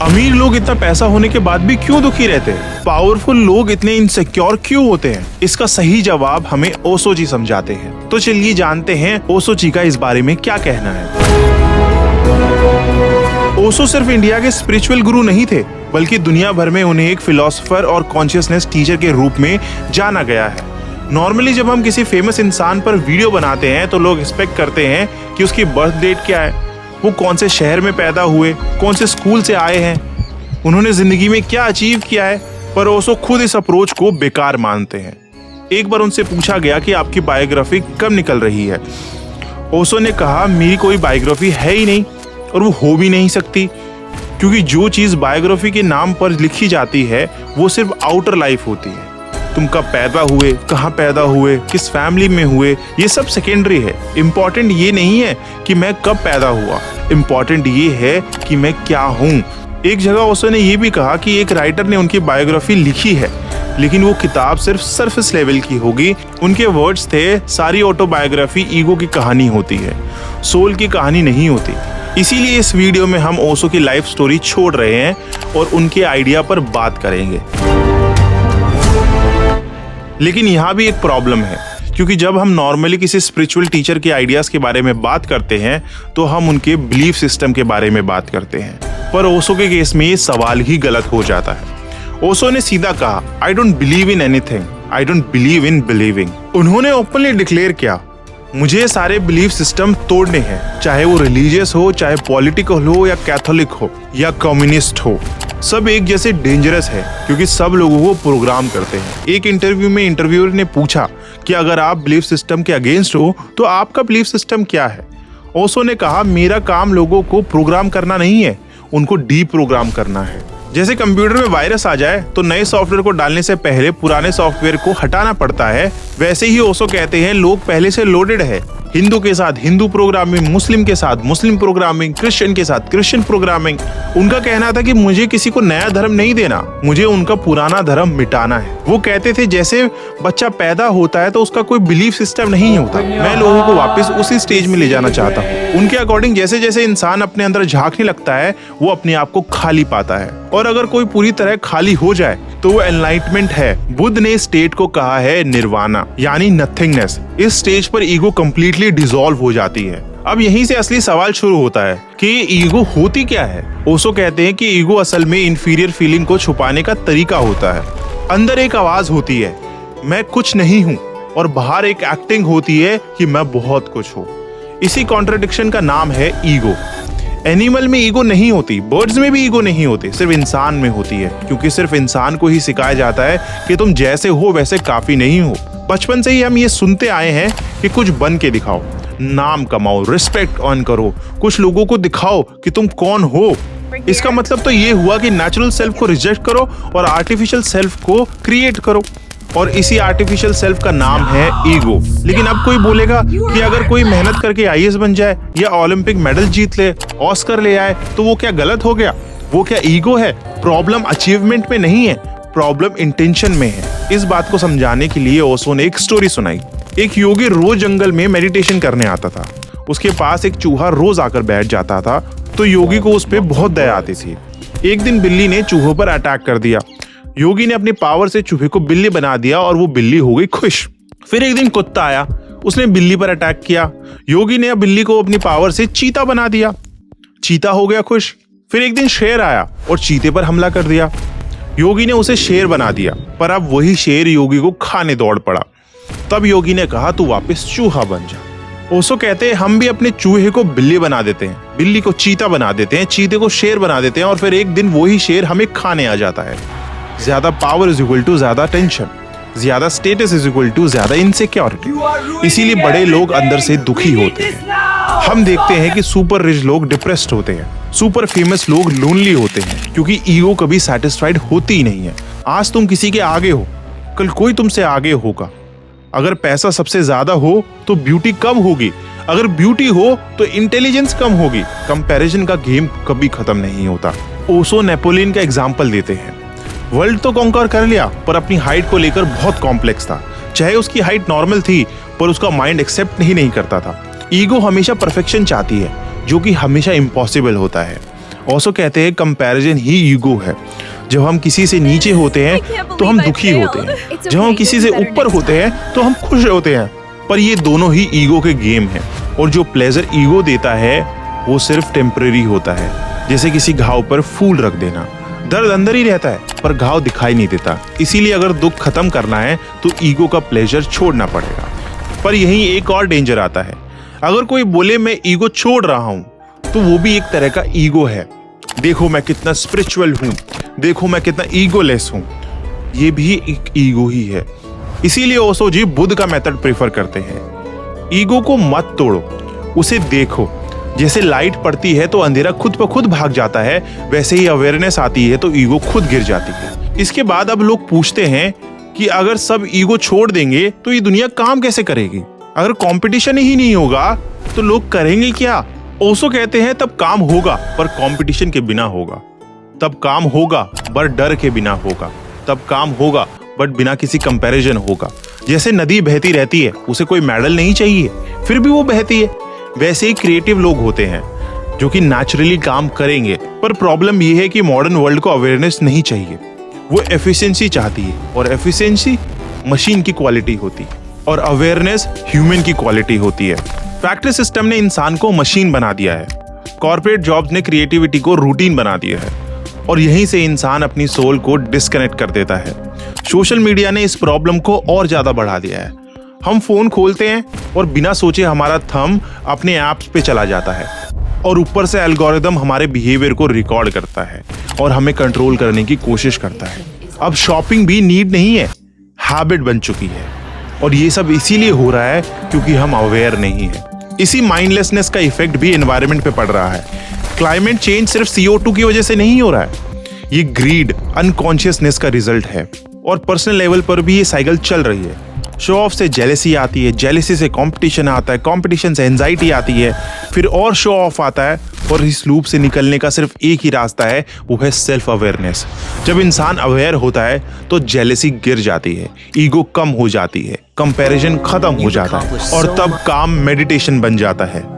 अमीर लोग इतना पैसा होने के बाद भी क्यों दुखी रहते हैं? पावरफुल लोग इतने इनसिक्योर क्यों होते हैं? इसका सही जवाब हमें ओशो जी समझाते हैं। तो चलिए जानते हैं ओशो जी का इस बारे में क्या कहना है। ओशो सिर्फ इंडिया के स्पिरिचुअल गुरु नहीं थे, बल्कि दुनिया भर में उन्हें एक फिलोसोफर और कॉन्शियसनेस टीचर के रूप में जाना गया है। नॉर्मली जब हम किसी फेमस इंसान पर वीडियो बनाते हैं तो लोग एक्सपेक्ट करते हैं कि उसकी बर्थ डेट क्या है, वो कौन से शहर में पैदा हुए, कौन से स्कूल से आए हैं, उन्होंने जिंदगी में क्या अचीव किया है। पर ओशो खुद इस अप्रोच को बेकार मानते हैं। एक बार उनसे पूछा गया कि आपकी बायोग्राफी कब निकल रही है। ओशो ने कहा, मेरी कोई बायोग्राफी है ही नहीं और वो हो भी नहीं सकती, क्योंकि जो चीज़ बायोग्राफी के नाम पर लिखी जाती है वो सिर्फ आउटर लाइफ होती है। तुम कब पैदा हुए, कहाँ पैदा हुए, किस फैमिली में हुए, ये सब सेकेंडरी है। इम्पॉर्टेंट ये नहीं है कि मैं कब पैदा हुआ, इम्पॉर्टेंट ये है कि मैं क्या हूँ। एक जगह ओशो ने ये भी कहा कि एक राइटर ने उनकी बायोग्राफी लिखी है, लेकिन वो किताब सिर्फ सरफेस लेवल की होगी। उनके वर्ड्स थे, सारी ऑटोबायोग्राफी ईगो की कहानी होती है, सोल की कहानी नहीं होती। इसीलिए इस वीडियो में हम ओशो की लाइफ स्टोरी छोड़ रहे हैं और उनके आइडिया पर बात करेंगे। लेकिन यहाँ भी एक प्रॉब्लम है, क्योंकि जब हम नॉर्मली किसी स्पिरिचुअल टीचर के आइडियाज के बारे में बात करते हैं तो हम उनके बिलीफ सिस्टम के बारे में बात करते हैं। पर ओशो के केस में ये सवाल ही गलत हो जाता है। ओशो ने सीधा कहा, I don't believe in anything, I don't believe in believing. उन्होंने ओपनली डिक्लेयर किया, मुझे सारे बिलीफ सिस्टम तोड़ने हैं, चाहे वो रिलीजियस हो, चाहे पॉलिटिकल हो, या कैथोलिक हो, या कम्युनिस्ट हो। सब एक जैसे डेंजरस है, क्योंकि सब लोगों को प्रोग्राम करते हैं। एक इंटरव्यू में इंटरव्यूअर ने पूछा कि अगर आप बिलीफ सिस्टम के अगेंस्ट हो तो आपका बिलीफ सिस्टम क्या है। ओशो ने कहा, मेरा काम लोगों को प्रोग्राम करना नहीं है, उनको डीप्रोग्राम करना है। जैसे कंप्यूटर में वायरस आ जाए तो नए सॉफ्टवेयर को डालने से पहले पुराने सॉफ्टवेयर को हटाना पड़ता है, वैसे ही ओशो कहते हैं लोग पहले से लोडेड है। हिंदू के साथ हिंदू प्रोग्रामिंग, मुस्लिम के साथ मुस्लिम प्रोग्रामिंग, क्रिश्चियन के साथ क्रिश्चियन प्रोग्रामिंग। उनका कहना था कि मुझे किसी को नया धर्म नहीं देना, मुझे उनका पुराना धर्म मिटाना है। वो कहते थे जैसे बच्चा पैदा होता है तो उसका कोई बिलीफ सिस्टम नहीं होता, मैं लोगों को वापस उसी स्टेज में ले जाना चाहता हूँ। उनके अकॉर्डिंग जैसे जैसे इंसान अपने अंदर झांकने लगता है वो अपने आप को खाली पाता है, और अगर कोई पूरी तरह खाली हो जाए तो वो एनलाइटमेंट है। बुद्ध ने स्टेट को कहा है निर्वाणा, यानी नथिंगनेस। इस स्टेज पर ईगो कंप्लीटली डिसॉल्व हो जाती है। अब यहीं से असली सवाल शुरू होता है कि ईगो होती क्या है। ओशो कहते हैं कि ईगो असल में इंफीरियर फीलिंग को छुपाने का तरीका होता है। अंदर एक आवाज होती है, मैं कुछ नहीं हूँ, और बाहर एक एक्टिंग होती है कि मैं बहुत कुछ हूँ। इसी कॉन्ट्रडिक्शन का नाम है ईगो। एनिमल में ईगो नहीं होती, बर्ड्स में भी ईगो नहीं होती, सिर्फ इंसान में होती है, क्योंकि सिर्फ इंसान को ही सिखाया जाता है कि तुम जैसे हो वैसे काफी नहीं हो। बचपन से ही हम ये सुनते आए हैं कि कुछ बन के दिखाओ, नाम कमाओ, रिस्पेक्ट अर्न करो, कुछ लोगों को दिखाओ कि तुम कौन हो। इसका मतलब तो ये हुआ कि नेचुरल सेल्फ को रिजेक्ट करो और आर्टिफिशियल सेल्फ को क्रिएट करो, और इसी आर्टिफिशियल सेल्फ का नाम है ईगो। लेकिन अब कोई बोलेगा कि अगर कोई मेहनत करके आईएएस बन जाए या ओलंपिक मेडल जीत ले, ऑस्कर ले आए, तो वो क्या गलत हो गया? वो क्या ईगो है? प्रॉब्लम अचीवमेंट में नहीं है, प्रॉब्लम इंटेंशन में है। इस बात को समझाने के लिए ओशो ने एक स्टोरी सुनाई। एक योगी रोज जंगल में मेडिटेशन करने आता था। उसके पास एक चूहा रोज आकर बैठ जाता था, तो योगी को उस पर बहुत दया आती थी। एक दिन बिल्ली ने चूहों पर अटैक कर दिया। योगी ने अपनी पावर से चूहे को बिल्ली बना दिया और वो बिल्ली हो गई खुश। फिर एक दिन कुत्ता आया, उसने बिल्ली पर अटैक किया। योगी ने बिल्ली को अपनी पावर से चीता बना दिया, चीता हो गया खुश। फिर एक दिन शेर आया और चीते पर हमला कर दिया। योगी ने उसे शेर बना दिया, पर अब वही शेर योगी को खाने दौड़ पड़ा। तब योगी ने कहा, तू वापस चूहा बन जा। ओशो कहते हैं हम भी अपने चूहे को बिल्ली बना देते हैं, बिल्ली को चीता बना देते हैं, चीते को शेर बना देते हैं, और फिर एक दिन वही शेर हमें खाने आ जाता है। ज्यादा पावर इज इक्वल टू ज्यादा टेंशन, ज्यादा स्टेटस इज इक्वल टू ज्यादा इनसिक्योरिटी। इसीलिए बड़े लोग अंदर से दुखी होते हैं। हम देखते हैं कि सुपर रिच लोग डिप्रेस्ड होते हैं, सुपर फेमस लोग लोनली होते हैं, क्योंकि ईगो कभी सेटिस्फाइड होती ही नहीं है। आज तुम किसी के आगे हो, कल कोई तुमसे आगे होगा। अगर पैसा सबसे ज्यादा हो तो ब्यूटी कम होगी, अगर ब्यूटी हो तो इंटेलिजेंस कम होगी। कंपैरिजन का गेम कभी खत्म नहीं होता। ओशो नेपोलियन का एग्जाम्पल देते हैं। वर्ल्ड तो कॉन्कर कर लिया, पर अपनी हाइट को लेकर बहुत कॉम्प्लेक्स था। चाहे उसकी हाइट नॉर्मल थी, पर उसका माइंड एक्सेप्ट ही नहीं करता था। ईगो हमेशा परफेक्शन चाहती है, जो कि हमेशा इम्पॉसिबल होता है। ओशो कहते हैं कंपैरिजन ही ईगो है। जब हम किसी से नीचे होते हैं तो हम दुखी होते हैं, जब हम किसी से ऊपर होते हैं तो हम खुश होते हैं। पर ये दोनों ही ईगो के गेम हैं, और जो प्लेजर ईगो देता है वो सिर्फ टेम्परेरी होता है। जैसे किसी घाव पर फूल रख देना, दर्द अंदर ही रहता है पर घाव दिखाई नहीं देता। इसीलिए अगर दुख खत्म करना है तो ईगो का प्लेजर छोड़ना पड़ेगा। पर यहीं एक और डेंजर आता है। अगर कोई बोले मैं ईगो छोड़ रहा हूं, तो वो भी एक तरह का ईगो है। देखो मैं कितना स्पिरिचुअल हूं, देखो मैं कितना ईगोलेस हूं, ये भी एक ईगो ही है। इसीलिए ओशो जी बुद्ध का मेथड प्रेफर करते हैं। ईगो को मत तोड़ो, उसे देखो। जैसे लाइट पड़ती है तो अंधेरा खुद ब खुद भाग जाता है, वैसे ही अवेयरनेस आती है तो ईगो खुद गिर जाती है। इसके बाद अब लोग पूछते हैं कि अगर सब ईगो छोड़ देंगे तो ये दुनिया काम कैसे करेगी? अगर कंपटीशन ही नहीं होगा तो लोग करेंगे क्या? ओशो कहते हैं तब काम होगा पर कंपटीशन के बिना होगा, तब काम होगा पर डर के बिना होगा, तब काम होगा बट बिना किसी कंपैरिजन होगा। जैसे नदी बहती रहती है, उसे कोई मेडल नहीं चाहिए, फिर भी वो बहती है। वैसे ही क्रिएटिव लोग होते हैं जो कि नेचुरली काम करेंगे। पर प्रॉब्लम ये है कि मॉडर्न वर्ल्ड को अवेयरनेस नहीं चाहिए, वो एफिशिएंसी चाहती है, और एफिशिएंसी मशीन की क्वालिटी होती है और अवेयरनेस ह्यूमन की क्वालिटी होती है। फैक्ट्री सिस्टम ने इंसान को मशीन बना दिया है, कॉर्पोरेट जॉब्स ने क्रिएटिविटी को रूटीन बना दिया है, और यहीं से इंसान अपनी सोल को डिस्कनेक्ट कर देता है। सोशल मीडिया ने इस प्रॉब्लम को और ज्यादा बढ़ा दिया है। हम फोन खोलते हैं और बिना सोचे हमारा थंब अपने ऐप्स पे चला जाता है, और ऊपर से एल्गोरिदम हमारे बिहेवियर को रिकॉर्ड करता है और हमें कंट्रोल करने की कोशिश करता है। अब शॉपिंग भी नीड नहीं है, हैबिट बन चुकी है, और ये सब इसीलिए हो रहा है क्योंकि हम अवेयर नहीं है। इसी माइंडलेसनेस का इफेक्ट भी एनवायरनमेंट पे पड़ रहा है। क्लाइमेट चेंज सिर्फ CO2 की वजह से नहीं हो रहा है, ये ग्रीड, अनकॉन्शियसनेस का रिजल्ट है, और पर्सनल लेवल पर भी ये साइकिल चल रही है। शो ऑफ से जेलेसी आती है, जेलेसी से कंपटीशन आता है, कंपटीशन से एंजाइटी आती है, फिर और शो ऑफ आता है, और इस लूप से निकलने का सिर्फ एक ही रास्ता है, वो है सेल्फ अवेयरनेस। जब इंसान अवेयर होता है तो जेलेसी गिर जाती है, ईगो कम हो जाती है, कंपैरिजन खत्म हो जाता है, और तब काम मेडिटेशन बन जाता है।